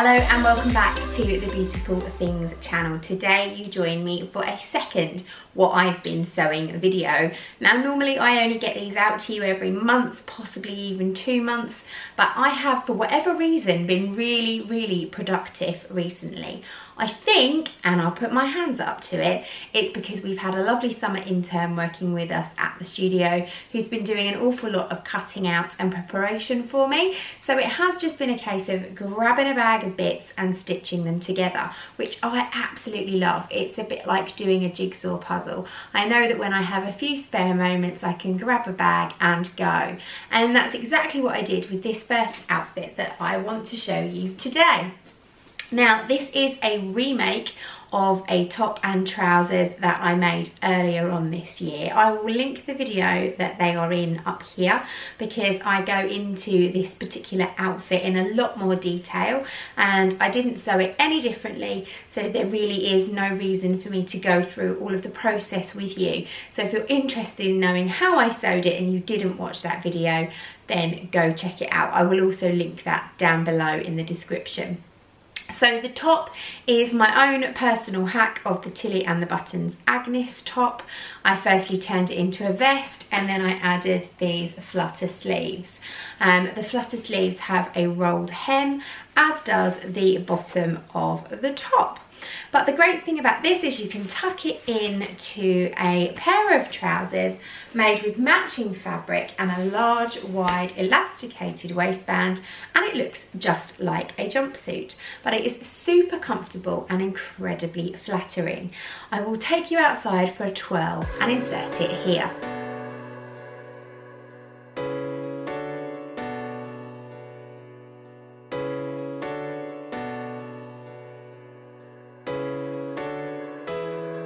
Hello and welcome back to the Beautiful Things channel. Today you join me for a second what I've been sewing video. Now normally I only get these out to you every month, possibly even 2 months, but I have for whatever reason been really productive recently. I think, and I'll put my hands up to it, it's because we've had a lovely summer intern working with us at the studio who's been doing an awful lot of cutting out and preparation for me. So it has just been a case of grabbing a bag of bits and stitching them together, which I absolutely love. It's a bit like doing a jigsaw puzzle. I know that when I have a few spare moments I can grab a bag and go. And that's exactly what I did with this first outfit that I want to show you today. Now this is a remake of a top and trousers that I made earlier on this year. I will link the video that they are in up here because I go into this particular outfit in a lot more detail and I didn't sew it any differently, so there really is no reason for me to go through all of the process with you. So if you're interested in knowing how I sewed it and you didn't watch that video, then go check it out. I will also link that down below in the description. So the top is my own personal hack of the Tilly and the Buttons Agnes top. I firstly turned it into a vest and then I added these flutter sleeves. The flutter sleeves have a rolled hem, as does the bottom of the top. But the great thing about this is you can tuck it into a pair of trousers made with matching fabric and a large, wide, elasticated waistband, and it looks just like a jumpsuit. But it is super comfortable and incredibly flattering. I will take you outside for a twirl and insert it here.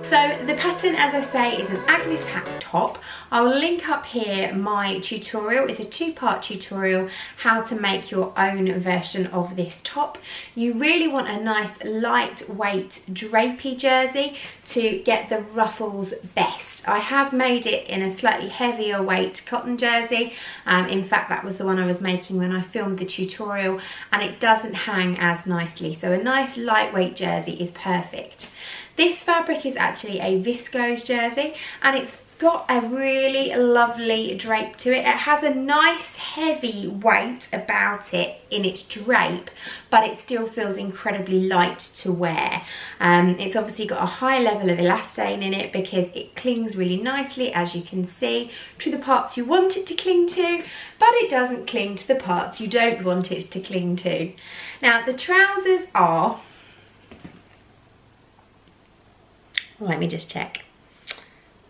So the pattern, as I say, is an Agnes hat top. I will link up here my tutorial. It's a 2-part tutorial how to make your own version of this top. You really want a nice lightweight drapey jersey to get the ruffles best. I have made it in a slightly heavier weight cotton jersey. In fact, that was the one I was making when I filmed the tutorial, and it doesn't hang as nicely. So a nice lightweight jersey is perfect. This fabric is actually a viscose jersey and it's got a really lovely drape to it. It has a nice heavy weight about it in its drape, but it still feels incredibly light to wear. It's obviously got a high level of elastane in it because it clings really nicely, as you can see, to the parts you want it to cling to, but it doesn't cling to the parts you don't want it to cling to. Now the trousers are, let me just check.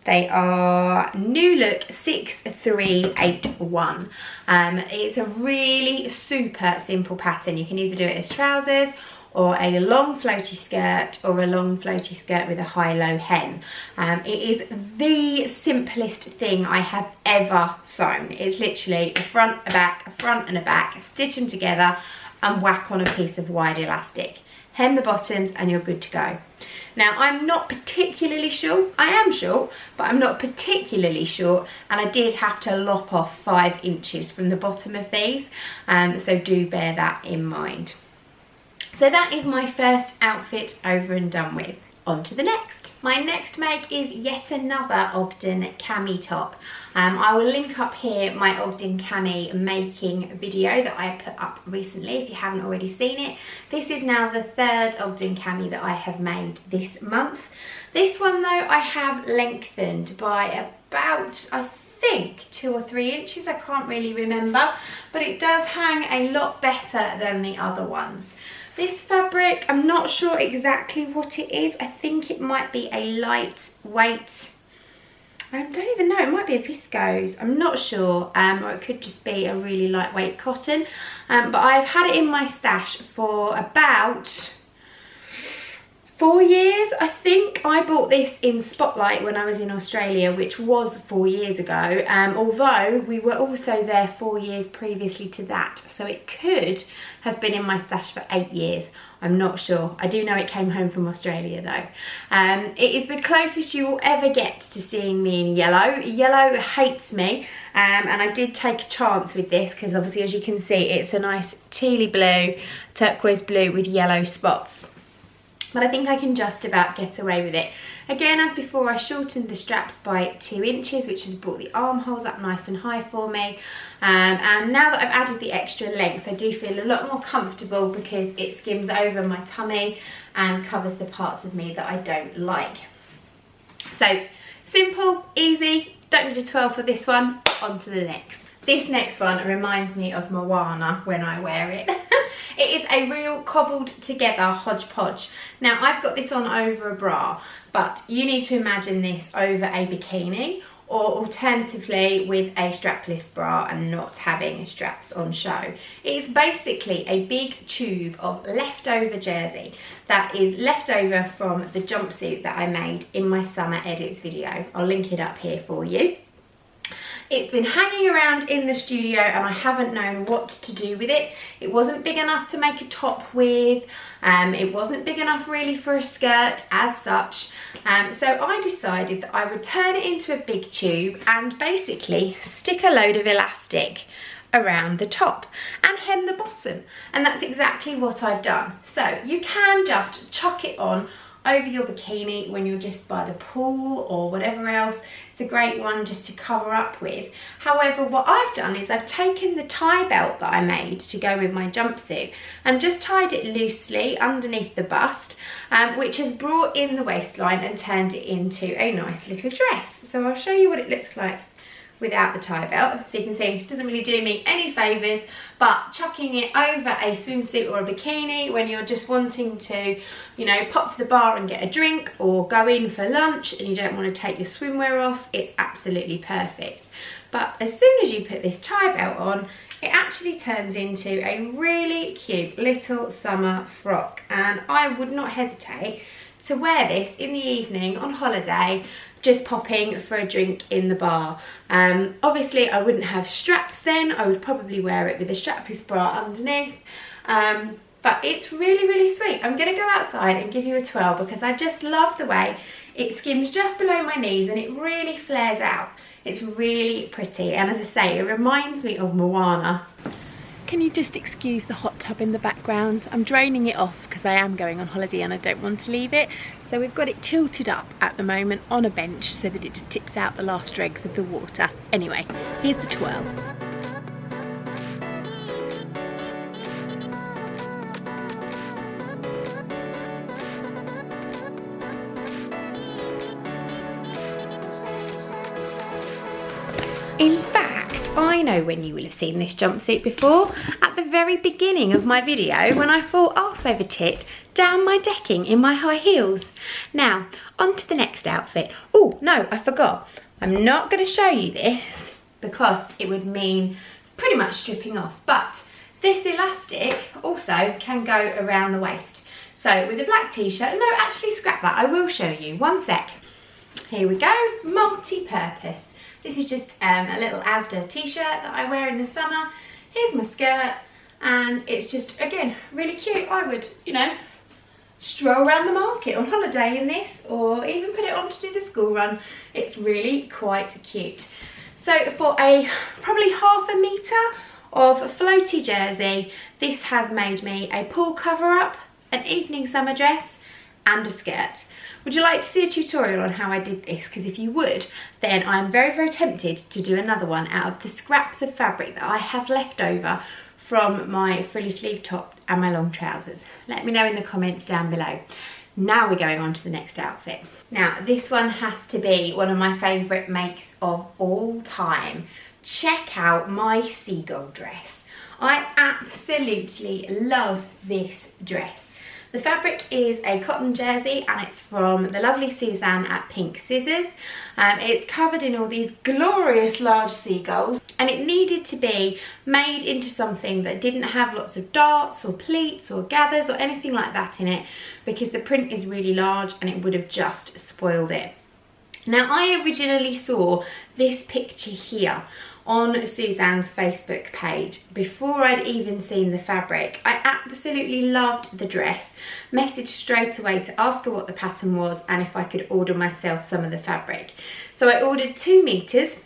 They are New Look 6381. It's a really super simple pattern. You can either do it as trousers or a long floaty skirt or a long floaty skirt with a high-low hem. It is the simplest thing I have ever sewn. It's literally a front, a back, a front and a back, stitch them together and whack on a piece of wide elastic. Hem the bottoms and you're good to go. Now I'm not particularly short, I am short, but I'm not particularly short, and I did have to lop off 5 inches from the bottom of these, so do bear that in mind. So that is my first outfit over and done with. On to the next. My next make is yet another Ogden cami top. I will link up here my Ogden cami making video that I put up recently if you haven't already seen it. This is now the 3rd Ogden cami that I have made this month. This one though I have lengthened by about, I think 2 or 3 inches, I can't really remember, but it does hang a lot better than the other ones. This fabric, I'm not sure exactly what it is. I think it might be a lightweight, I don't even know, it might be a viscose, I'm not sure, or it could just be a really lightweight cotton. But I've had it in my stash for about 4 years, I think. I bought this in Spotlight when I was in Australia, which was 4 years ago, although we were also there 4 years previously to that, so it could have been in my stash for 8 years. I'm not sure. I do know it came home from Australia though. It is the closest you will ever get to seeing me in yellow. Yellow hates me, and I did take a chance with this because obviously, as you can see, it's a nice tealy blue, turquoise blue with yellow spots. But I think I can just about get away with it. Again, as before, I shortened the straps by 2 inches, which has brought the armholes up nice and high for me. And now that I've added the extra length, I do feel a lot more comfortable because it skims over my tummy and covers the parts of me that I don't like. So simple, easy, don't need a 12 for this one. On to the next. This next one reminds me of Moana when I wear it. It is a real cobbled together hodgepodge. Now I've got this on over a bra, but you need to imagine this over a bikini, or alternatively with a strapless bra and not having straps on show. It is basically a big tube of leftover jersey that is left over from the jumpsuit that I made in my summer edits video. I'll link it up here for you. It's been hanging around in the studio and I haven't known what to do with it. It wasn't big enough to make a top with, it wasn't big enough really for a skirt as such. So I decided that I would turn it into a big tube and basically stick a load of elastic around the top and hem the bottom. And that's exactly what I've done. So you can just chuck it on over your bikini when you're just by the pool or whatever else. It's a great one just to cover up with. However, what I've done is I've taken the tie belt that I made to go with my jumpsuit and just tied it loosely underneath the bust, which has brought in the waistline and turned it into a nice little dress. So I'll show you what it looks like without the tie belt. So you can see it doesn't really do me any favours, but chucking it over a swimsuit or a bikini when you're just wanting to, you know, pop to the bar and get a drink or go in for lunch and you don't want to take your swimwear off, it's absolutely perfect. But as soon as you put this tie belt on, it actually turns into a really cute little summer frock, and I would not hesitate to wear this in the evening on holiday, just popping for a drink in the bar. Obviously I wouldn't have straps then, I would probably wear it with a strapless bra underneath, but it's really, really sweet. I'm gonna go outside and give you a 12 because I just love the way it skims just below my knees and it really flares out. It's really pretty, and as I say, it reminds me of Moana. Can you just excuse the hot tub in the background? I'm draining it off because I am going on holiday and I don't want to leave it. So we've got it tilted up at the moment on a bench so that it just tips out the last dregs of the water. Anyway, here's the 12. In fact, I know when you will have seen this jumpsuit before, at the very beginning of my video when I fall arse over tit down my decking in my high heels. Now, on to the next outfit. Oh, no, I forgot. I'm not going to show you this because it would mean pretty much stripping off, but this elastic also can go around the waist. So with a black t-shirt, no, actually scrap that, I will show you, one sec. Here we go, multi-purpose. This is just a little Asda t-shirt that I wear in the summer. Here's my skirt, and it's just, again, really cute. I would, you know, stroll around the market on holiday in this, or even put it on to do the school run. It's really quite cute. So for a probably ½ metre of floaty jersey, this has made me a pool cover-up, an evening summer dress, and a skirt. Would you like to see a tutorial on how I did this? Because if you would, then I'm very, very tempted to do another one out of the scraps of fabric that I have left over from my frilly sleeve top and my long trousers. Let me know in the comments down below. Now we're going on to the next outfit. Now, this one has to be one of my favourite makes of all time. Check out my Seagull dress. I absolutely love this dress. The fabric is a cotton jersey and it's from the lovely Suzanne at Pink Scissors. It's covered in all these glorious large seagulls, and it needed to be made into something that didn't have lots of darts or pleats or gathers or anything like that in it, because the print is really large and it would have just spoiled it. Now, I originally saw this picture here on Suzanne's Facebook page before I'd even seen the fabric. I absolutely loved the dress, messaged straight away to ask her what the pattern was and if I could order myself some of the fabric. So I ordered 2 meters.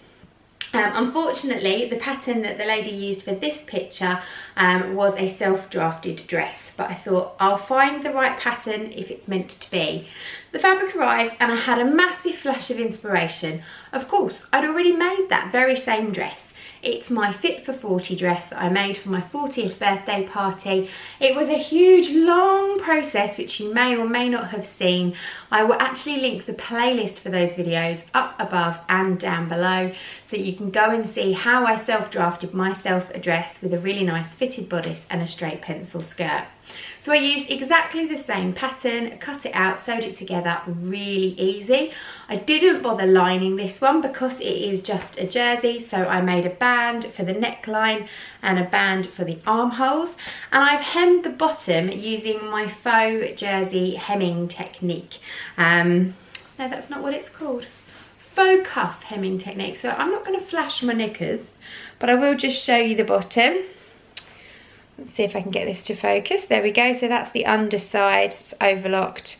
Unfortunately, the pattern that the lady used for this picture was a self-drafted dress, but I thought I'll find the right pattern if it's meant to be. The fabric arrived and I had a massive flash of inspiration. Of course, I'd already made that very same dress. It's my Fit for 40 dress that I made for my 40th birthday party. It was a huge, long process which you may or may not have seen. I will actually link the playlist for those videos up above and down below, so you can go and see how I self-drafted myself a dress with a really nice fitted bodice and a straight pencil skirt. So I used exactly the same pattern, cut it out, sewed it together, really easy. I didn't bother lining this one because it is just a jersey, so I made a band for the neckline and a band for the armholes, and I've hemmed the bottom using my faux jersey hemming technique. No, that's not what it's called. Faux cuff hemming technique. So I'm not going to flash my knickers, but I will just show you the bottom. Let's see if I can get this to focus. There we go. So that's the underside, it's overlocked,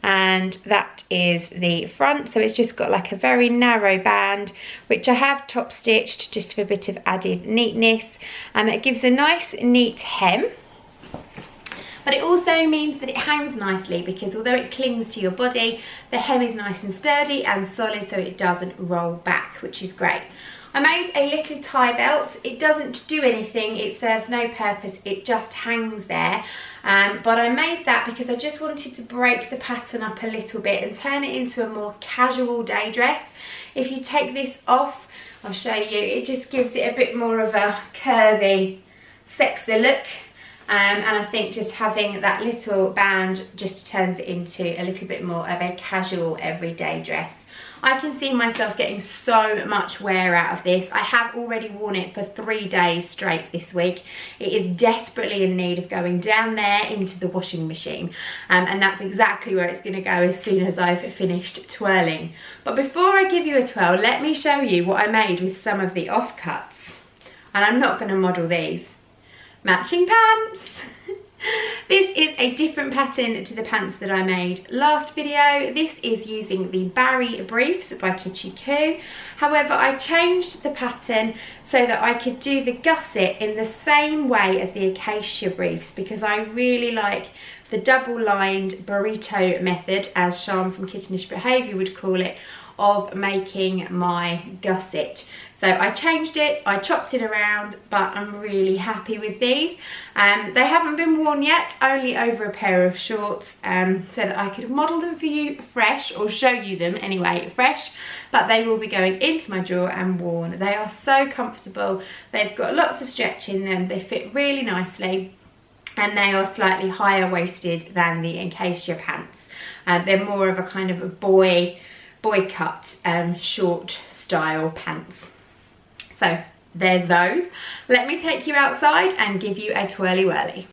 and that is the front. So it's just got like a very narrow band, which I have top stitched just for a bit of added neatness, and it gives a nice neat hem. But it also means that it hangs nicely, because although it clings to your body, the hem is nice and sturdy and solid, so it doesn't roll back, which is great. I made a little tie belt. It doesn't do anything, it serves no purpose, it just hangs there. But I made that because I just wanted to break the pattern up a little bit and turn it into a more casual day dress. If you take this off, I'll show you, it just gives it a bit more of a curvy, sexy look. And I think just having that little band just turns it into a little bit more of a casual everyday dress. I can see myself getting so much wear out of this. I have already worn it for 3 days straight this week. It is desperately in need of going down there into the washing machine. And that's exactly where it's going to go as soon as I've finished twirling. But before I give you a twirl, let me show you what I made with some of the offcuts. And I'm not going to model these. Matching pants. This is a different pattern to the pants that I made last video. This is using the Barry briefs by Kitty Coo. However, I changed the pattern so that I could do the gusset in the same way as the acacia briefs, because I really like the double-lined burrito method, as Sean from Kittenish Behaviour would call it, of making my gusset. So I changed it, I chopped it around, but I'm really happy with these. They haven't been worn yet, only over a pair of shorts, so that I could model them for you fresh, or show you them anyway fresh, but they will be going into my drawer and worn. They are so comfortable, they've got lots of stretch in them, they fit really nicely, and they are slightly higher waisted than the acacia pants. They're more of a kind of a boy cut short style pants. So there's those. Let me take you outside and give you a twirly whirly.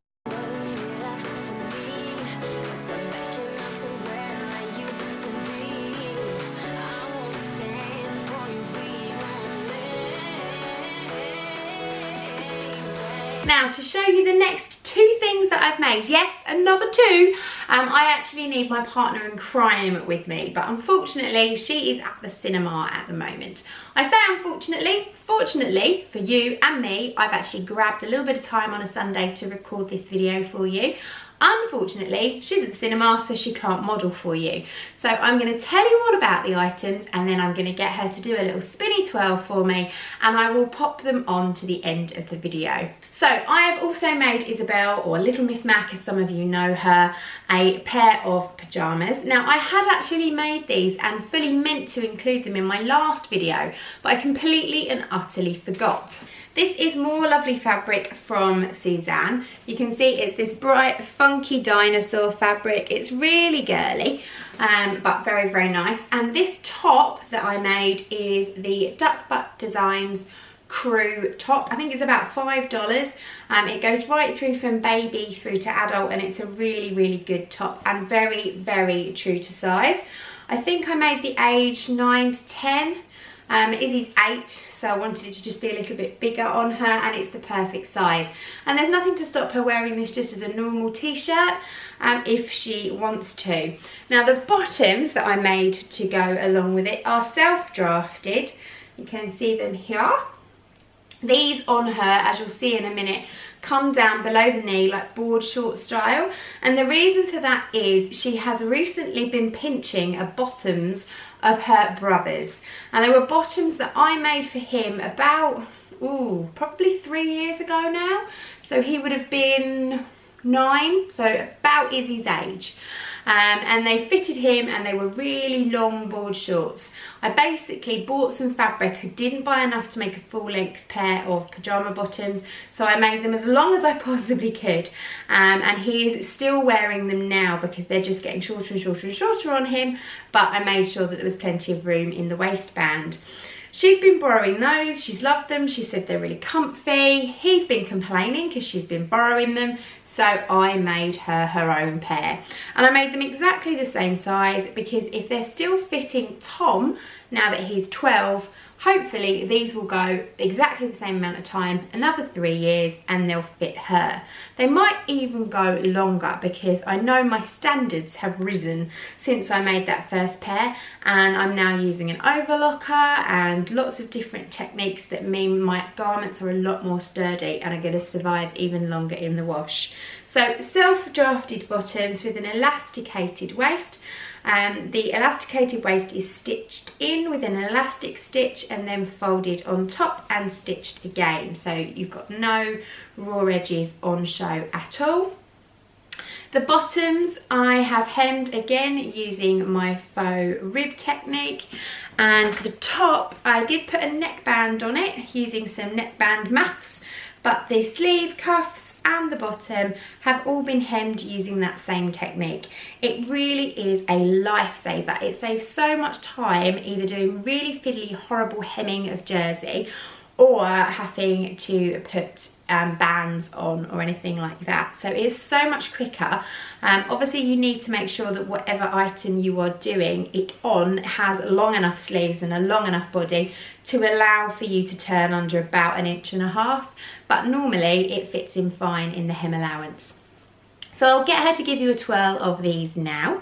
Now, to show you the next 2 things that I've made, yes, another 2, I actually need my partner in crime with me, but unfortunately she is at the cinema at the moment. I say unfortunately, fortunately for you and me, I've actually grabbed a little bit of time on a Sunday to record this video for you. Unfortunately, she's at the cinema, so she can't model for you. So I'm going to tell you all about the items, and then I'm going to get her to do a little spinny twirl for me, and I will pop them on to the end of the video. So I have also made Isabel, or Little Miss Mac as some of you know her, a pair of pajamas. Now, I had actually made these and fully meant to include them in my last video, but I completely and utterly forgot. This is more lovely fabric from Suzanne. You can see it's this bright, funky dinosaur fabric. It's really girly, but very, very nice. And this top that I made is the Duck Butt Designs crew top. I think it's about $5. It goes right through from baby through to adult, and it's a really, really good top and very, very true to size. I think I made the age 9 to 10. Izzy's 8, so I wanted it to just be a little bit bigger on her, and it's the perfect size. And there's nothing to stop her wearing this just as a normal t-shirt if she wants to. Now the bottoms that I made to go along with it are self-drafted. You can see them here. These on her, as you'll see in a minute, come down below the knee like board short style, and the reason for that is she has recently been pinching a bottoms of her brother's, and they were bottoms that I made for him about probably 3 years ago now, so he would have been 9, so about Izzy's age. And they fitted him, and they were really long board shorts. I basically bought some fabric. I didn't buy enough to make a full length pair of pajama bottoms, so I made them as long as I possibly could, and he is still wearing them now because they're just getting shorter and shorter and shorter on him, but I made sure that there was plenty of room in the waistband. She's been borrowing those, she's loved them, she said they're really comfy. He's been complaining because she's been borrowing them, so I made her her own pair. And I made them exactly the same size because if they're still fitting Tom, now that he's 12, hopefully these will go exactly the same amount of time, another 3 years, and they'll fit her. They might even go longer because I know my standards have risen since I made that first pair, and I'm now using an overlocker and lots of different techniques that mean my garments are a lot more sturdy and are going to survive even longer in the wash. So self-drafted bottoms with an elasticated waist. The elasticated waist is stitched in with an elastic stitch and then folded on top and stitched again, so you've got no raw edges on show at all. The bottoms I have hemmed again using my faux rib technique, and the top I did put a neckband on it using some neckband maths, but the sleeve cuffs and the bottom have all been hemmed using that same technique. It really is a lifesaver. It saves so much time either doing really fiddly, horrible hemming of jersey or having to put bands on or anything like that. So it is so much quicker. Obviously you need to make sure that whatever item you are doing it on has long enough sleeves and a long enough body to allow for you to turn under about 1.5 inches, but normally it fits in fine in the hem allowance. So I'll get her to give you a twirl of these now.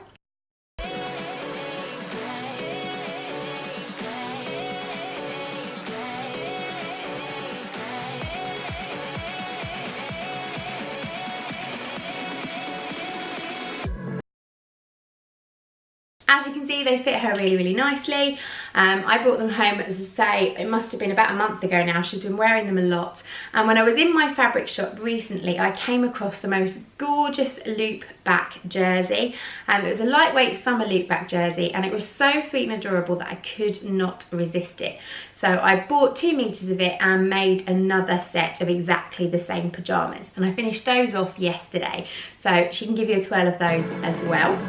As you can see, they fit her really, really nicely. I brought them home, as I say, it must have been about a month ago now. She's been wearing them a lot. And when I was in my fabric shop recently, I came across the most gorgeous loop back jersey. It was a lightweight summer loop back jersey, and it was so sweet and adorable that I could not resist it. So I bought 2 meters of it and made another set of exactly the same pajamas. And I finished those off yesterday. So she can give you a twirl of those as well.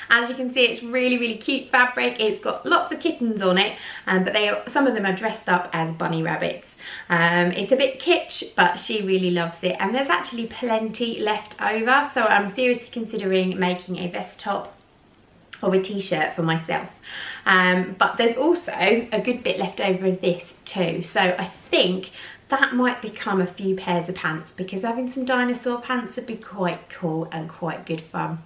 As you can see, it's really, really cute fabric. It's got lots of kittens on it, but some of them are dressed up as bunny rabbits. It's a bit kitsch, but she really loves it. And there's actually plenty left over, so I'm seriously considering making a vest top or a t-shirt for myself. But there's also a good bit left over of this too. So I think that might become a few pairs of pants, because having some dinosaur pants would be quite cool and quite good fun.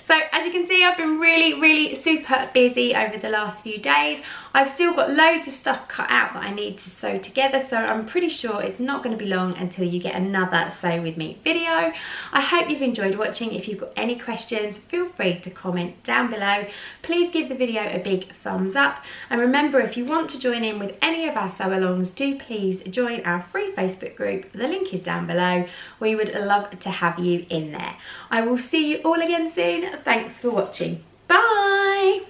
So as you can see, I've been really, really super busy over the last few days. I've still got loads of stuff cut out that I need to sew together, so I'm pretty sure it's not going to be long until you get another Sew With Me video. I hope you've enjoyed watching. If you've got any questions, feel free to comment down below. Please give the video a big thumbs up, and remember, if you want to join in with any of our sew-alongs, do please join our free Facebook group. The link is down below. We would love to have you in there. I will see you all again soon. Thanks for watching. Bye!